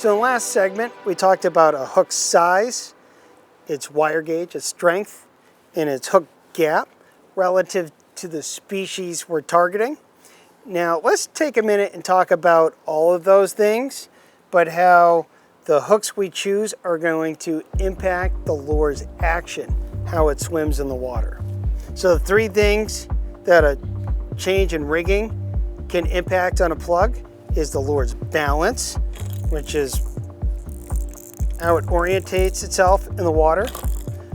So in the last segment, we talked about a hook size, its wire gauge, its strength, and its hook gap relative to the species we're targeting. Now let's take a minute and talk about all of those things, but how the hooks we choose are going to impact the lure's action, how it swims in the water. So the three things that a change in rigging can impact on a plug is the lure's balance, which is how it orientates itself in the water,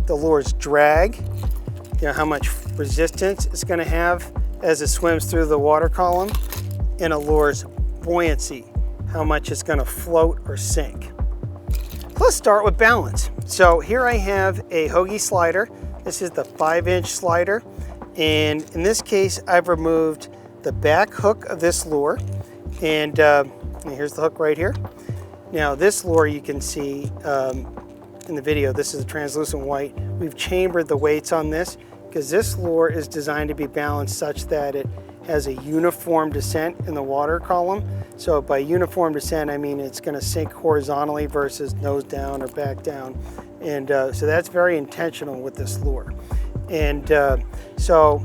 the lure's drag, how much resistance it's going to have as it swims through the water column, and a lure's buoyancy, how much it's going to float or sink. Let's start with balance. So here I have a Hogy Slider. This is the 5-inch slider, and in this case I've removed the back hook of this lure, and here's the hook right here. Now this lure, you can see in the video, this is a translucent white. We've chambered the weights on this because this lure is designed to be balanced such that it has a uniform descent in the water column. So by uniform descent, I mean it's going to sink horizontally versus nose down or back down. And so that's very intentional with this lure. And so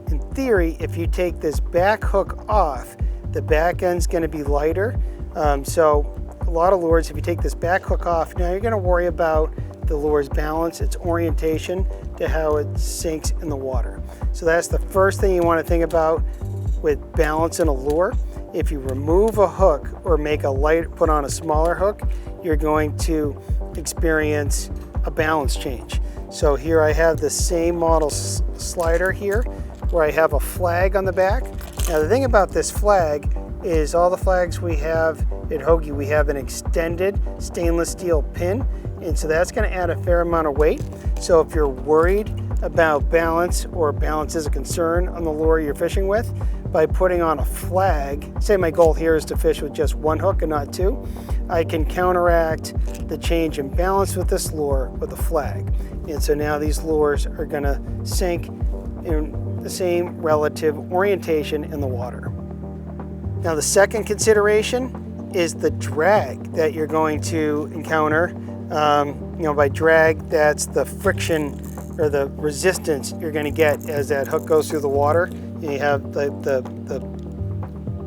in theory, if you take this back hook off, the back end's going to be lighter. So a lot of lures, if you take this back hook off, now you're going to worry about the lure's balance, its orientation to how it sinks in the water. So that's the first thing you want to think about with balance in a lure. If you remove a hook or make put on a smaller hook, you're going to experience a balance change. So here I have the same model slider here where I have a flag on the back. Now the thing about this flag is all the flags we have at Hogy, we have an extended stainless steel pin, and so that's going to add a fair amount of weight. So if you're worried about balance, or balance is a concern on the lure you're fishing with, by putting on a flag, say my goal here is to fish with just one hook and not two, I can counteract the change in balance with this lure with a flag. And so now these lures are going to sink in the same relative orientation in the water. Now the second consideration is the drag that you're going to encounter. By drag, that's the friction or the resistance you're going to get as that hook goes through the water. You have in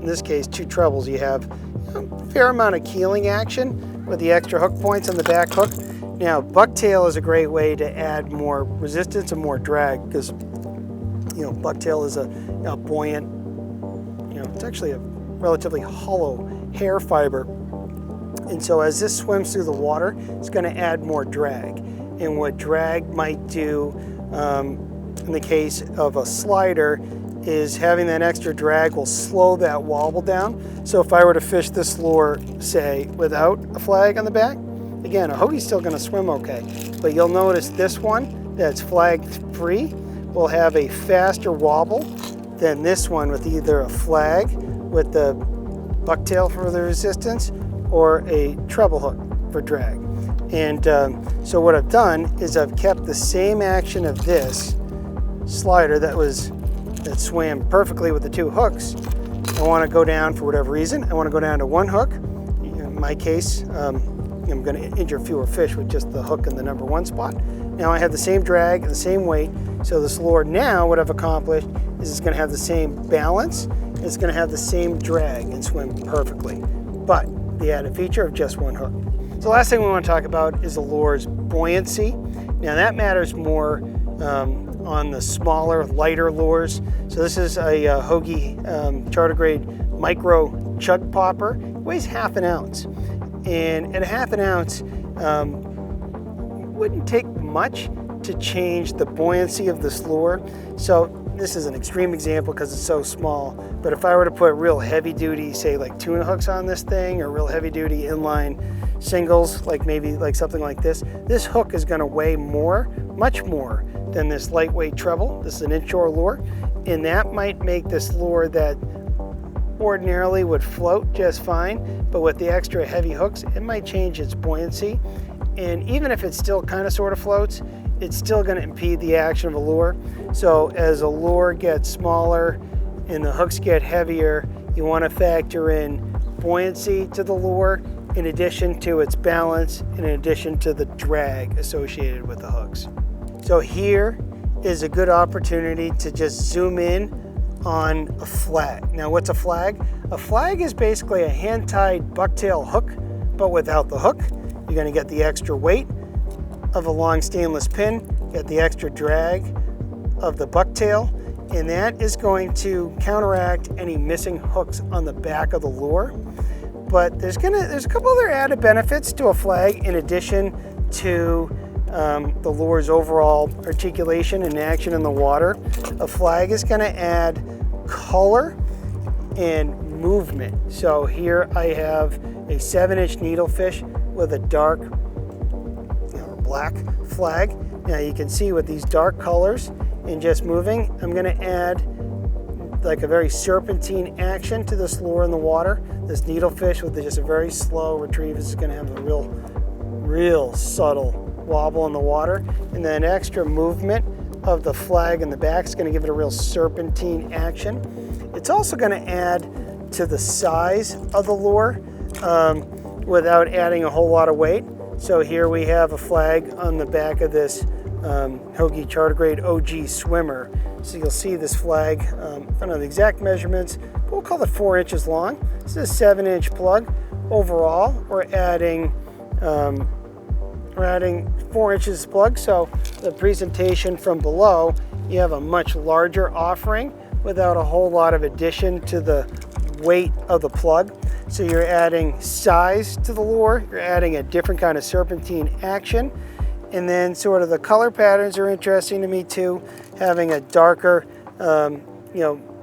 this case, two trebles. You have a fair amount of keeling action with the extra hook points on the back hook. Now, bucktail is a great way to add more resistance and more drag because, bucktail is a buoyant, it's actually a relatively hollow hair fiber. And so as this swims through the water, it's going to add more drag. And what drag might do in the case of a slider is having that extra drag will slow that wobble down. So if I were to fish this lure, say, without a flag on the back, again, a Hody's still going to swim okay. But you'll notice this one that's flag free will have a faster wobble than this one with either a flag with the bucktail for the resistance or a treble hook for drag. And so what I've done is I've kept the same action of this slider that swam perfectly with the two hooks. I want to go down for whatever reason. I want to go down to one hook. In my case, I'm going to injure fewer fish with just the hook in the number one spot. Now I have the same drag and the same weight. So this lure now, what I've accomplished is it's going to have the same balance. It's going to have the same drag and swim perfectly. But the added feature of just one hook. So the last thing we want to talk about is the lure's buoyancy. Now that matters more on the smaller, lighter lures. So this is a Hogy charter grade micro chug popper. It weighs ½ an ounce. And at a ½ an ounce, wouldn't take much to change the buoyancy of this lure. So this is an extreme example because it's so small, but if I were to put real heavy duty, say like tuna hooks on this thing, or real heavy duty inline singles, like maybe like something like this hook is going to weigh more, much more than this lightweight treble. This is an inshore lure, and that might make this lure that ordinarily would float just fine, but with the extra heavy hooks, it might change its buoyancy. And even if it still kind of sort of floats, it's still going to impede the action of a lure. So as a lure gets smaller and the hooks get heavier, you want to factor in buoyancy to the lure in addition to its balance, in addition to the drag associated with the hooks. So here is a good opportunity to just zoom in on a flag. Now what's a flag? A flag is basically a hand-tied bucktail hook, but without the hook. You're going to get the extra weight of a long stainless pin, get the extra drag of the bucktail, and that is going to counteract any missing hooks on the back of the lure. But there's a couple other added benefits to a flag in addition to the lure's overall articulation and action in the water. A flag is going to add color and movement. So here I have a 7-inch needlefish with a dark black flag. Now you can see with these dark colors and just moving, I'm going to add like a very serpentine action to this lure in the water. This needlefish with just a very slow retrieve is going to have a real subtle wobble in the water, and then extra movement of the flag in the back is going to give it a real serpentine action. It's also going to add to the size of the lure without adding a whole lot of weight. So here we have a flag on the back of this Hogy Charter Grade OG swimmer. So you'll see this flag, I don't know the exact measurements, but we'll call it 4 inches long. This is a 7-inch plug. Overall, we're adding 4 inches plug. So the presentation from below, you have a much larger offering without a whole lot of addition to the weight of the plug. So you're adding size to the lure, you're adding a different kind of serpentine action, and then sort of the color patterns are interesting to me too. Having a darker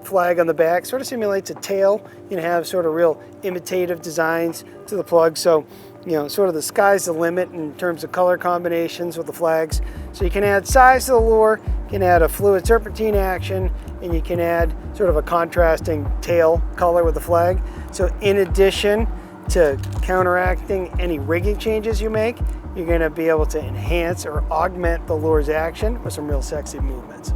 flag on the back sort of simulates a tail. You can have sort of real imitative designs to the plug. So sort of the sky's the limit in terms of color combinations with the flags. So you can add size to the lure, you can add a fluid serpentine action, and you can add sort of a contrasting tail color with the flag. So in addition to counteracting any rigging changes you make, you're going to be able to enhance or augment the lure's action with some real sexy movements.